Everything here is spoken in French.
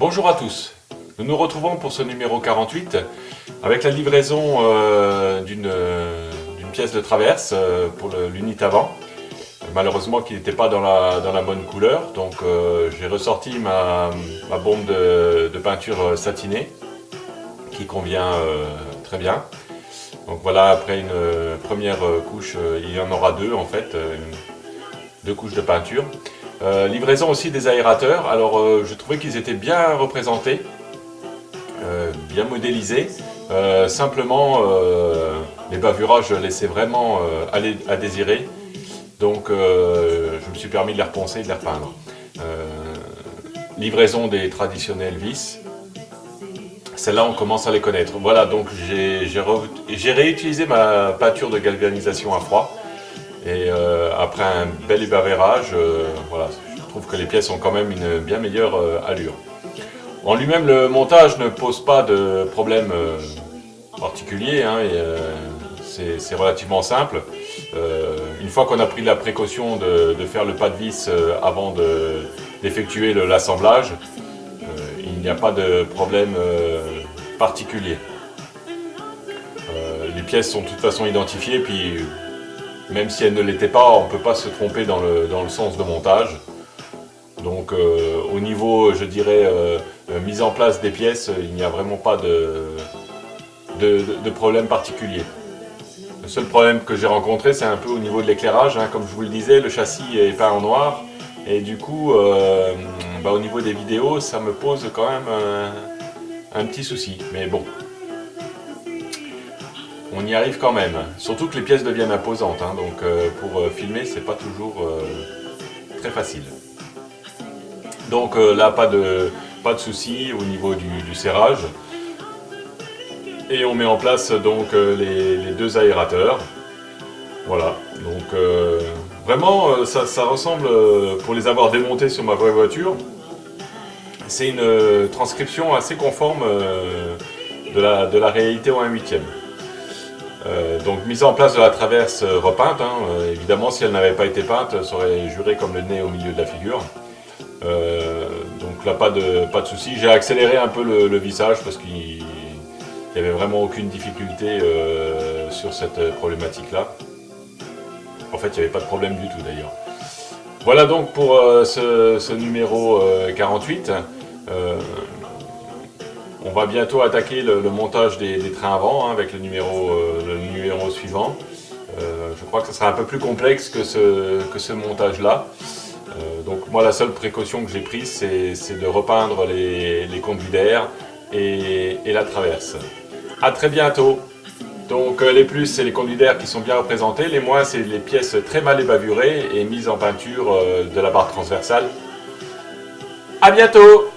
Bonjour à tous, nous nous retrouvons pour ce numéro 48 avec la livraison d'une pièce de traverse pour l'unité avant. Malheureusement qui n'était pas dans la bonne couleur, donc j'ai ressorti ma bombe de peinture satinée qui convient très bien. Donc voilà, après une première couche, il y en aura deux en fait, deux couches de peinture. Livraison aussi des aérateurs, alors je trouvais qu'ils étaient bien représentés, bien modélisés. Simplement les bavurages laissaient vraiment aller à désirer, donc je me suis permis de les reponcer et de les repeindre. Livraison des traditionnels vis, celles-là on commence à les connaître. Voilà, donc j'ai réutilisé ma peinture de galvanisation à froid. Et après un bel bavurage, voilà, je trouve que les pièces ont quand même une bien meilleure allure. En lui-même, le montage ne pose pas de problème particulier, hein, c'est relativement simple. Une fois qu'on a pris la précaution de faire le pas de vis avant d'effectuer l'assemblage, il n'y a pas de problème particulier. Les pièces sont de toute façon identifiées, puis même si elles ne l'étaient pas, on ne peut pas se tromper dans le sens de montage. Donc au niveau, je dirais, mise en place des pièces, il n'y a vraiment pas de problème particulier. Le seul problème que j'ai rencontré, c'est un peu au niveau de l'éclairage, hein. Comme je vous le disais, le châssis est peint en noir. Et du coup, au niveau des vidéos, ça me pose quand même un petit souci. Mais bon, on y arrive quand même, surtout que les pièces deviennent imposantes, hein, donc pour filmer c'est pas toujours très facile. Donc là pas de souci au niveau du serrage. Et on met en place donc les deux aérateurs. Voilà, donc vraiment ça ressemble, pour les avoir démontés sur ma vraie voiture, c'est une transcription assez conforme de la réalité en 1/8. Donc mise en place de la traverse repeinte, hein. Évidemment si elle n'avait pas été peinte, ça aurait juré comme le nez au milieu de la figure. Donc là pas de souci. J'ai accéléré un peu le vissage parce qu'il n'y avait vraiment aucune difficulté sur cette problématique là. En fait il n'y avait pas de problème du tout d'ailleurs. Voilà donc pour ce numéro 48. On va bientôt attaquer le montage des trains avant, hein, avec le numéro suivant. Je crois que ce sera un peu plus complexe que ce montage-là. Donc moi la seule précaution que j'ai prise, c'est de repeindre les conduits d'air et la traverse. A très bientôt. Donc les plus, c'est les conduits d'air qui sont bien représentés, les moins, c'est les pièces très mal ébavurées et mises en peinture de la barre transversale. A bientôt!